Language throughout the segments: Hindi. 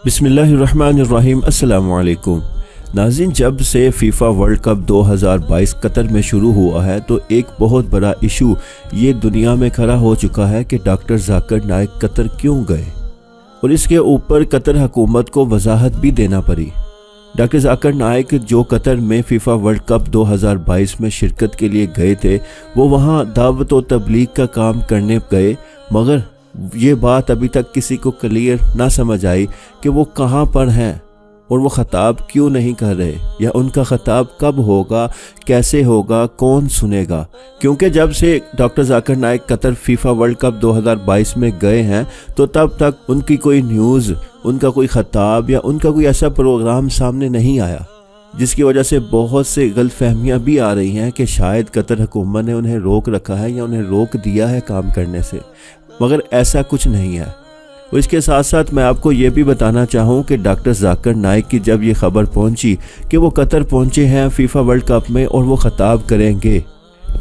बिस्मिल्लाहिर्रहमानिर्रहीम। अस्सलामु अलैकुम नाज़रीन, जब से फीफा वर्ल्ड कप 2022 कतर में शुरू हुआ है तो एक बहुत बड़ा इशू ये दुनिया में खड़ा हो चुका है कि डॉक्टर जाकिर नाइक कतर क्यों गए, और इसके ऊपर कतर हुकूमत को वजाहत भी देना पड़ी। डॉक्टर जाकिर नाइक जो कतर में फीफा वर्ल्ड कप 2022 में शिरकत के लिए गए थे, वो वहाँ दावत व तबलीग का काम करने गए, मगर ये बात अभी तक किसी को क्लियर ना समझ आई कि वो कहाँ पर हैं और वो ख़ताब क्यों नहीं कर रहे, या उनका ख़ताब कब होगा, कैसे होगा, कौन सुनेगा। क्योंकि जब से doctor Zakir Naik Qatar FIFA world cup 2022 में गए हैं तो तब तक उनकी कोई न्यूज़, उनका कोई ख़ताब या उनका कोई ऐसा प्रोग्राम सामने नहीं आया, जिसकी वजह से बहुत से गलतफहमियाँ भी आ रही हैं कि शायद कतर हुकूमत ने उन्हें रोक रखा है या उन्हें रोक दिया है काम करने से, मगर ऐसा कुछ नहीं है। और इसके साथ साथ मैं आपको ये भी बताना चाहूँ कि डॉक्टर जाकिर नाइक की जब ये खबर पहुँची कि वो कतर पहुँचे हैं फीफा वर्ल्ड कप में और वो ख़ताब करेंगे,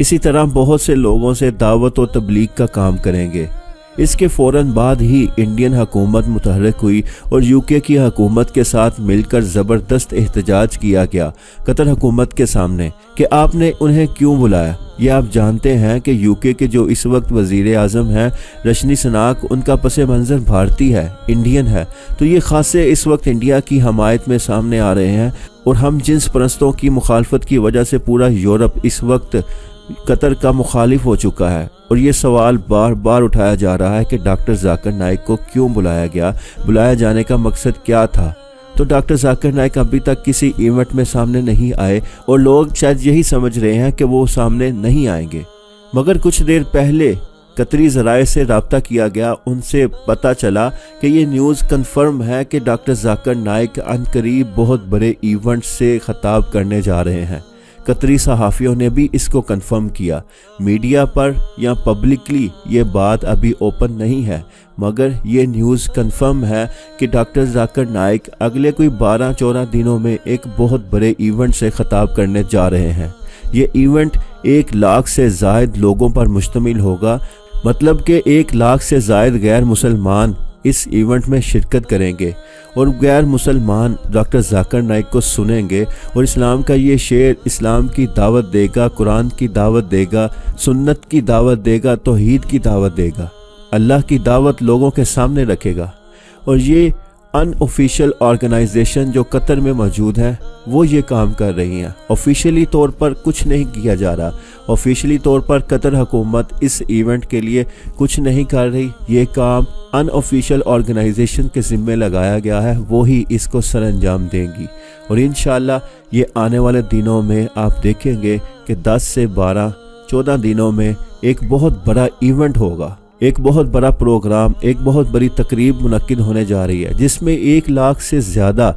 इसी तरह बहुत से लोगों से दावत व तबलीग का काम करेंगे, इसके फ़ौरन बाद ही इंडियन हुकूमत मुतहर्रिक हुई और यूके की हुकूमत के साथ मिलकर ज़बरदस्त एहतजाज किया गया कतर हुकूमत के सामने कि आपने उन्हें क्यों बुलाया। ये आप जानते हैं कि यूके के जो इस वक्त वज़ीर आज़म हैं रशनी सुनाक, उनका पस मंज़र भारतीय है, इंडियन है, तो ये ख़ासे इस वक्त इंडिया की हमायत में सामने आ रहे हैं। और हम जिन्स परस्तों की मुखालफत की वजह से पूरा यूरोप इस वक्त कतर का मुखालिफ हो चुका है, और ये सवाल बार बार उठाया जा रहा है कि डॉक्टर जाकिर नाइक को क्यों बुलाया गया, बुलाया जाने का मकसद क्या था। तो डॉक्टर जाकिर नाइक अभी तक किसी इवेंट में सामने नहीं आए और लोग शायद यही समझ रहे हैं कि वो सामने नहीं आएंगे, मगर कुछ देर पहले कतरी ज़राए से रब्ता किया गया, उनसे पता चला कि ये न्यूज़ कन्फर्म है कि डॉक्टर जाकिर नाइक अनकरीब बहुत बड़े इवेंट से ख़ताब करने जा रहे हैं। कतरी सहाफ़ियों ने भी इसको कंफर्म किया। मीडिया पर या पब्लिकली ये बात अभी ओपन नहीं है, मगर ये न्यूज़ कंफर्म है कि डॉक्टर जाकिर नाइक अगले कोई 12-14 दिनों में एक बहुत बड़े इवेंट से ख़ताब करने जा रहे हैं। ये इवेंट 1 लाख से ज़ायद लोगों पर मुश्तमिल होगा, मतलब कि 1 लाख से ज़ायद गैर मुसलमान इस इवेंट में शिरकत करेंगे और गैर मुसलमान डॉक्टर जाकिर नाइक को सुनेंगे और इस्लाम का ये शेर इस्लाम की दावत देगा, कुरान की दावत देगा, सुन्नत की दावत देगा, तौहीद की दावत देगा, अल्लाह की दावत लोगों के सामने रखेगा। और ये अनऑफिशियल ऑर्गेनाइजेशन जो कतर में मौजूद है वो ये काम कर रही हैं। ऑफिशियली तौर पर कुछ नहीं किया जा रहा, ऑफिशियली तौर पर कतर हुकूमत इस इवेंट के लिए कुछ नहीं कर रही। ये काम अनऑफिशियल ऑर्गेनाइजेशन के ज़िम्मे लगाया गया है, वो ही इसको सरअंजाम देंगी। और इंशाल्लाह ये आने वाले दिनों में आप देखेंगे कि 10 से 12-14 दिनों में एक बहुत बड़ा इवेंट होगा, एक बहुत बड़ा प्रोग्राम, एक बहुत बड़ी तकरीब मुनक्किद होने जा रही है, जिसमें 1 लाख से ज़्यादा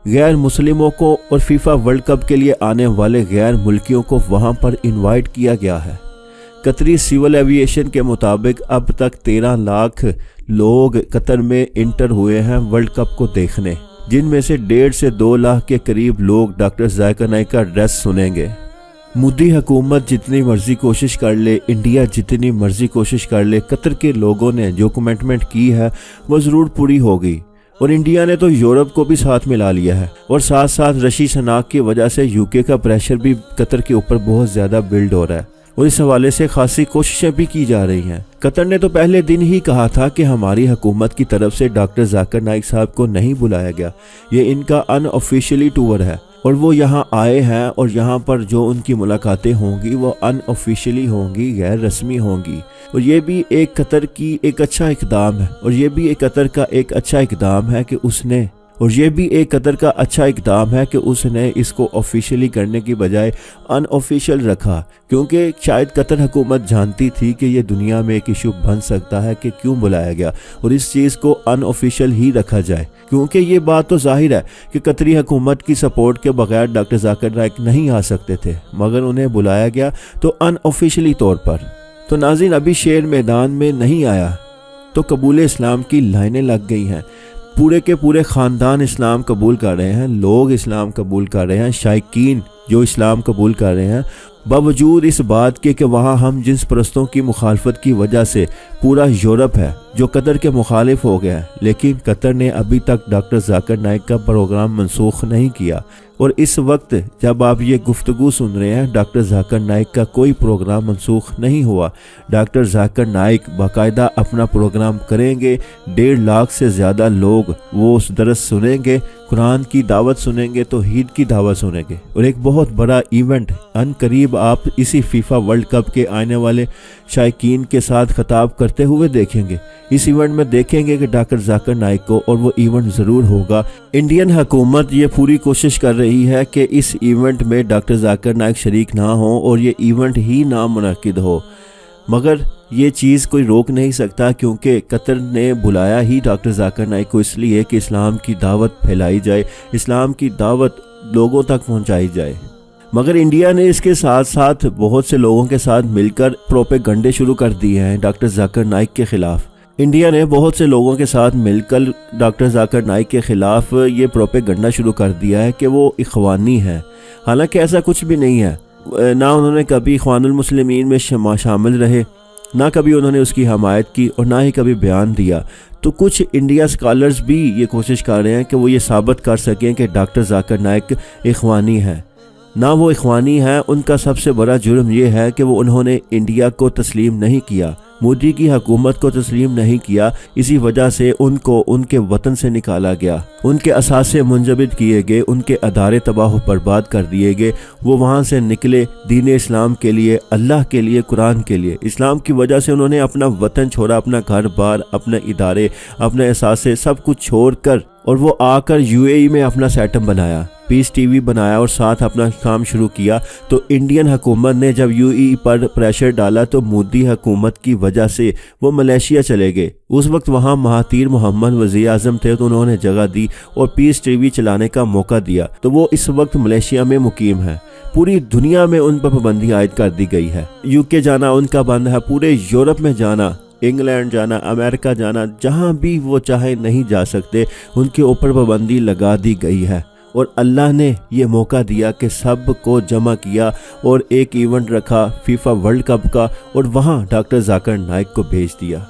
गैर मुस्लिमों को और फीफा वर्ल्ड कप के लिए आने वाले गैर मुल्कियों को वहां पर इनवाइट किया गया है। कतरी सिविल एविएशन के मुताबिक अब तक 13 लाख लोग कतर में इंटर हुए हैं वर्ल्ड कप को देखने, जिनमें से 1.5 से 2 लाख के करीब लोग डॉक्टर जाकिर नाइक का एड्रेस सुनेंगे। मोदी हुकूमत जितनी मर्जी कोशिश कर ले, इंडिया जितनी मर्जी कोशिश कर ले, कतर के लोगों ने जो कमिटमेंट की है वो ज़रूर पूरी होगी। और इंडिया ने तो यूरोप को भी साथ मिला लिया है, और साथ साथ रशी सुनाक की वजह से यूके का प्रेशर भी कतर के ऊपर बहुत ज़्यादा बिल्ड हो रहा है, और इस हवाले से खासी कोशिशें भी की जा रही हैं। कतर ने तो पहले दिन ही कहा था कि हमारी हुकूमत की तरफ से डॉक्टर जाकिर नाइक साहब को नहीं बुलाया गया, ये इनका अनऑफिशियली टूर है, और वो यहाँ आए हैं और यहाँ पर जो उनकी मुलाकातें होंगी वो अनऑफिशियली होंगी, गैर रस्मी होंगी। और ये भी एक कतर की एक अच्छा इक़दाम है, और ये भी एक कतर का एक अच्छा इक़दाम है कि उसने इसको ऑफिशियली करने की बजाय अनऑफिशियल रखा, क्योंकि शायद कतर हुकूमत जानती थी कि ये दुनिया में एक इशू बन सकता है कि क्यों बुलाया गया और इस चीज़ को अनऑफिशियल ही रखा जाए। क्योंकि ये बात तो जाहिर है कि कतरी हुकूमत की सपोर्ट के बगैर डॉक्टर जाकिर नाइक नहीं आ सकते थे, मगर उन्हें बुलाया गया तो अनऑफिशियली तौर पर। तो नाज़रीन, अभी शेर मैदान में नहीं आया तो कबूल इस्लाम की लाइनें लग गई हैं। पूरे के पूरे ख़ानदान इस्लाम कबूल कर रहे हैं, लोग इस्लाम कबूल कर रहे हैं, शायकीन जो इस्लाम कबूल कर रहे हैं बावजूद इस बात के कि वहाँ हम जिन्स परस्तों की मुखालफत की वजह से पूरा यूरोप है जो कतर के मुखालिफ हो गया है, लेकिन कतर ने अभी तक डॉक्टर जाकिर नाइक का प्रोग्राम मनसूख नहीं किया। और इस वक्त जब आप ये गुफ्तगू सुन रहे हैं, डॉक्टर जाकिर नाइक का कोई प्रोग्राम मनसूख नहीं हुआ। डॉक्टर जाकिर नाइक बाकायदा अपना प्रोग्राम करेंगे, 1.5 लाख से ज़्यादा लोग वो उस दरस सुनेंगे, कुरान की दावत सुनेंगे, तौहीद की दावत सुनेंगे। और एक बहुत बड़ा इवेंट अनकरीब आप इसी फीफा वर्ल्ड कप के आने वाले शायकीन के साथ खिताब करते हुए देखेंगे। इस इवेंट में देखेंगे कि डॉक्टर जाकिर नाइक को, और वो इवेंट ज़रूर होगा। इंडियन हुकूमत ये पूरी कोशिश कर रही है कि इस इवेंट में डॉक्टर जाकिर नाइक शरीक ना हो और ये इवेंट ही ना मुनक्किद हो, मगर ये चीज़ कोई रोक नहीं सकता, क्योंकि कतर ने बुलाया ही डॉक्टर जाकिर नाइक को इसलिए कि इस्लाम की दावत फैलाई जाए, इस्लाम की दावत लोगों तक पहुंचाई जाए। मगर इंडिया ने इसके साथ साथ बहुत से लोगों के साथ मिलकर प्रोपेगंडे शुरू कर दिए हैं डॉक्टर जाकिर नाइक के ख़िलाफ़। इंडिया ने बहुत से लोगों के साथ मिलकर डॉक्टर जाकिर नाइक के ख़िलाफ़ ये प्रोपेगंडा शुरू कर दिया है कि वो इख्वानी है। हालांकि ऐसा कुछ भी नहीं है। ना उन्होंने कभी इख्वानुल मुस्लिमीन में शामिल रहे, ना कभी उन्होंने उसकी हमायत की, और ना ही कभी बयान दिया। तो कुछ इंडिया स्कॉलर्स भी ये कोशिश कर रहे हैं कि वो ये साबित कर सकें कि डॉक्टर जाकिर नाइक इख्वानी है। ना वो इख्वानी है, उनका सबसे बड़ा जुर्म ये है कि वो उन्होंने इंडिया को तस्लीम नहीं किया, मोदी की हुकूमत को तस्लीम नहीं किया। इसी वजह से उनको उनके वतन से निकाला गया, उनके असासे मुंजबिद किए गए, उनके अदारे तबाह बर्बाद कर दिए गए। वो वहाँ से निकले दीन इस्लाम के लिए, अल्लाह के लिए, कुरान के लिए। इस्लाम की वजह से उन्होंने अपना वतन छोड़ा, अपना घर बार, अपने इदारे, अपने असासे सब कुछ छोड़ कर, और वो आकर यूएई में अपना सेटअप बनाया, पीस टीवी बनाया और साथ अपना काम शुरू किया। तो इंडियन हुकूमत ने जब यूएई पर प्रेशर डाला तो मोदी हुकूमत की वजह से वो मलेशिया चले गए। उस वक्त वहाँ महातीर मोहम्मद वज़ीर आज़म थे, तो उन्होंने जगह दी और पीस टीवी चलाने का मौका दिया। तो वो इस वक्त मलेशिया में मुकीम है। पूरी दुनिया में उन पर पाबंदी आयद कर दी गई है। यूके जाना उनका बंद है, पूरे यूरोप में जाना, इंग्लैंड जाना, अमेरिका जाना, जहाँ भी वो चाहे नहीं जा सकते, उनके ऊपर पाबंदी लगा दी गई है। और अल्लाह ने ये मौका दिया कि सब को जमा किया और एक इवेंट रखा फीफा वर्ल्ड कप का, और वहाँ डॉक्टर जाकिर नाइक को भेज दिया।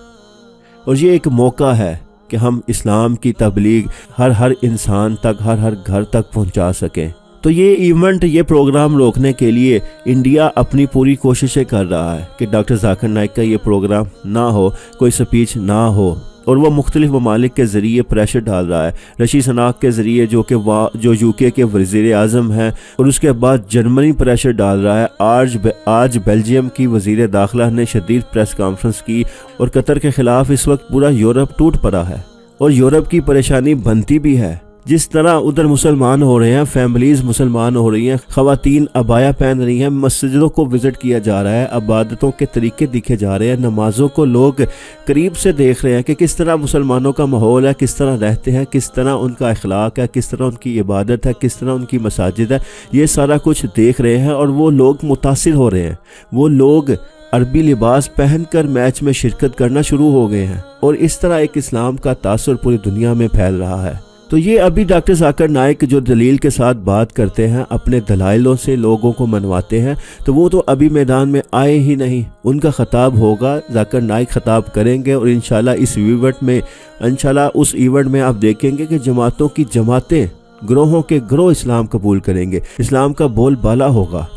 और ये एक मौका है कि हम इस्लाम की तबलीग हर इंसान तक, हर घर तक पहुँचा सकें। तो ये इवेंट, ये प्रोग्राम रोकने के लिए इंडिया अपनी पूरी कोशिशें कर रहा है कि डॉक्टर जाकिर नाइक का ये प्रोग्राम ना हो, कोई स्पीच ना हो। और वह मुख्तलिफ ममालिक के ज़रिए प्रेशर डाल रहा है। रशीद सुनाक के ज़रिए जो यूके के वज़ीर आज़म हैं, और उसके बाद जर्मनी प्रेशर डाल रहा है। आज बेल्जियम की वज़ीर दाखिला ने शदीद प्रेस कॉन्फ्रेंस की, और कतर के ख़िलाफ़ इस वक्त पूरा यूरोप टूट पड़ा है। और यूरोप की परेशानी बनती भी है। जिस तरह उधर मुसलमान हो रहे हैं, फैमिलीज़ मुसलमान हो रही हैं, ख़वातीन अबाया पहन रही हैं, मस्जिदों को विज़िट किया जा रहा है, इबादतों के तरीके दिखे जा रहे हैं, नमाज़ों को लोग करीब से देख रहे हैं कि किस तरह मुसलमानों का माहौल है, किस तरह रहते हैं, किस तरह उनका अखलाक है, किस तरह उनकी इबादत है, किस तरह उनकी मसाजिद है। ये सारा कुछ देख रहे हैं और वो लोग मुतासिर हो रहे हैं। वो लोग अरबी लिबास पहनकर मैच में शिरकत करना शुरू हो गए हैं, और इस तरह एक इस्लाम का तासुर पूरी दुनिया में फैल रहा है। तो ये अभी डॉक्टर जाकिर नाइक जो दलील के साथ बात करते हैं, अपने दलाइलों से लोगों को मनवाते हैं, तो वो तो अभी मैदान में आए ही नहीं। उनका खिताब होगा, जाकिर नाइक खिताब करेंगे, और इंशाल्लाह इस इवेंट में, इंशाल्लाह उस इवेंट में आप देखेंगे कि जमातों की जमातें, ग्रोहों के ग्रोह इस्लाम कबूल करेंगे, इस्लाम का बोलबाला होगा।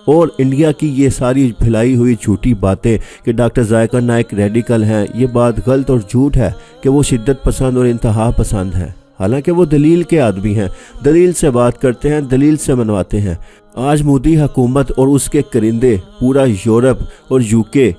और इंडिया की ये सारी फैलाई हुई झूठी बातें कि डॉक्टर जाकिर नाइक रेडिकल हैं, ये बात गलत और झूठ है कि वो शिद्दत पसंद और इंतहा पसंद हैं। हालांकि वो दलील के आदमी हैं, दलील से बात करते हैं, दलील से मनवाते हैं। आज मोदी हुकूमत और उसके करिंदे, पूरा यूरोप और यूके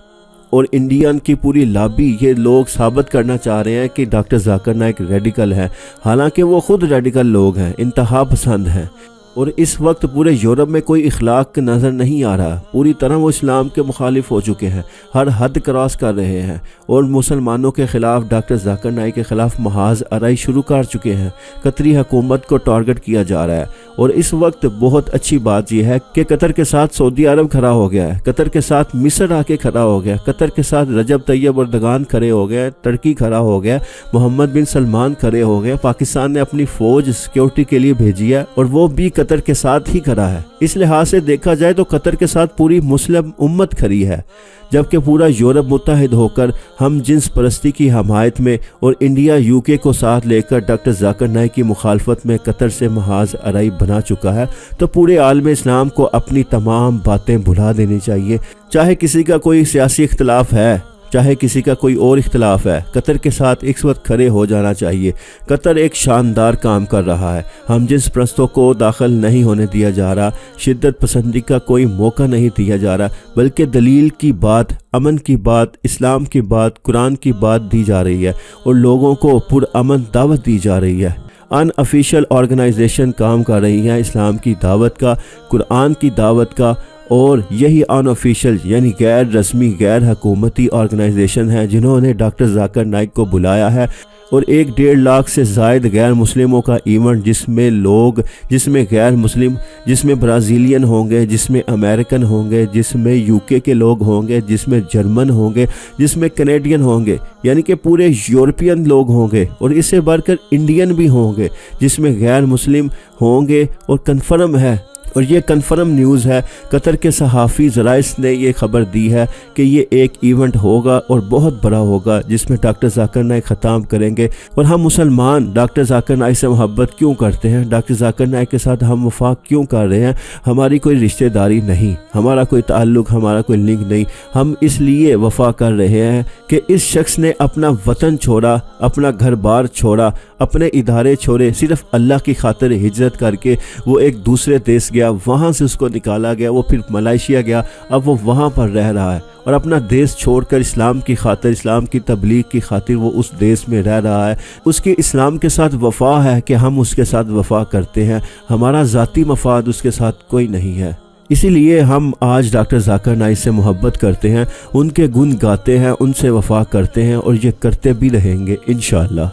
और इंडियन की पूरी लॉबी, ये लोग साबित करना चाह रहे हैं कि डॉक्टर जाकिर नाइक रेडिकल हैं। हालांकि वो खुद रेडिकल लोग हैं, इंतहा पसंद हैं। और इस वक्त पूरे यूरोप में कोई इखलाक नज़र नहीं आ रहा। पूरी तरह वो इस्लाम के मुखालिफ हो चुके हैं, हर हद क्रॉस कर रहे हैं, और मुसलमानों के ख़िलाफ़, डॉक्टर जाकिर नाइक के ख़िलाफ़ महाज आराई शुरू कर चुके हैं। कतरी हुकूमत को टारगेट किया जा रहा है, और इस वक्त बहुत अच्छी बात यह है कि कतर के साथ सऊदी अरब खड़ा हो गया है, कतर के साथ मिस्र आके खड़ा हो गया, कतर के साथ रजब तैयब एर्दोगान खड़े हो गए, तुर्की खड़ा हो गया, मोहम्मद बिन सलमान खड़े हो गए। पाकिस्तान ने अपनी फौज सिक्योरिटी के लिए भेजी है और वो भी कतर के साथ ही खड़ा है। इस लिहाज से देखा जाए तो कतर के साथ पूरी मुस्लिम उम्मत खड़ी है, जबकि पूरा यूरोप मुत्तहिद होकर हम जिन्स परस्ती की हमायत में और इंडिया यूके को साथ लेकर डॉक्टर जाकिर नाइक की मुखालफत में कतर से महाज अराई बना चुका है। तो पूरे आलम इस्लाम को अपनी तमाम बातें भुला देनी चाहिए। चाहे किसी का कोई सियासी इख्तलाफ है, चाहे किसी का कोई और इख्तलाफ है, कतर के साथ इस वक्त खड़े हो जाना चाहिए। कतर एक शानदार काम कर रहा है, हम जिस प्रस्तों को दाखिल नहीं होने दिया जा रहा, शिद्दत पसंदी का कोई मौका नहीं दिया जा रहा, बल्कि दलील की बात, अमन की बात, इस्लाम की बात, कुरान की बात दी जा रही है और लोगों को पुरअमन दावत दी जा रही है। अनऑफिशियल ऑर्गेनाइजेशन काम कर रही है इस्लाम की दावत का, कुरान की दावत का, और यही अनऑफिशियल यानी गैर रस्मी गैर हुकूमती ऑर्गेनाइजेशन है जिन्होंने डॉक्टर जाकिर नाइक को बुलाया है। और 1-1.5 लाख से ज़ायद गैर मुस्लिमों का इवेंट, जिसमें गैर मुस्लिम, जिसमें ब्राज़ीलियन होंगे, जिसमें अमेरिकन होंगे, जिसमें यूके के लोग होंगे, जिसमें जर्मन होंगे, जिसमें कनेडियन होंगे, यानी कि पूरे यूरोपियन लोग होंगे, और इससे बढ़कर इंडियन भी होंगे जिसमें गैर मुस्लिम होंगे। और कन्फर्म है, और ये कन्फर्म न्यूज़ है, कतर के सहाफ़ी ज़राइस ने ये खबर दी है कि ये एक इवेंट होगा और बहुत बड़ा होगा जिसमें डॉक्टर जाकिर नाइक ख़ताम करेंगे। और हम मुसलमान डॉक्टर जाकिर नाइक से मोहब्बत क्यों करते हैं, डॉक्टर जाकिर नाइक के साथ हम वफाक क्यों कर रहे हैं? हमारी कोई रिश्तेदारी नहीं, हमारा कोई ताल्लुक़, हमारा कोई लिंक नहीं, हम इसलिए वफा कर रहे हैं कि इस शख्स ने अपना वतन छोड़ा, अपना घर बार छोड़ा, अपने इदारे छोड़े, सिर्फ अल्लाह की खातिर हिजरत करके वो एक दूसरे देश गया, वहाँ से उसको निकाला गया, वो फिर मलेशिया गया, अब वो वहाँ पर रह रहा है और अपना देश छोड़कर इस्लाम की खातिर, इस्लाम की तबलीग की खातिर वो उस देश में रह रहा है। उसके इस्लाम के साथ वफा है कि हम उसके साथ वफा करते हैं, हमारा ज़ाती मफाद उसके साथ कोई नहीं है। इसीलिए हम आज डॉक्टर जाकिर नाइक से मोहब्बत करते हैं, उनके गुण गाते हैं, उनसे वफा करते हैं और ये करते भी रहेंगे इंशाअल्लाह।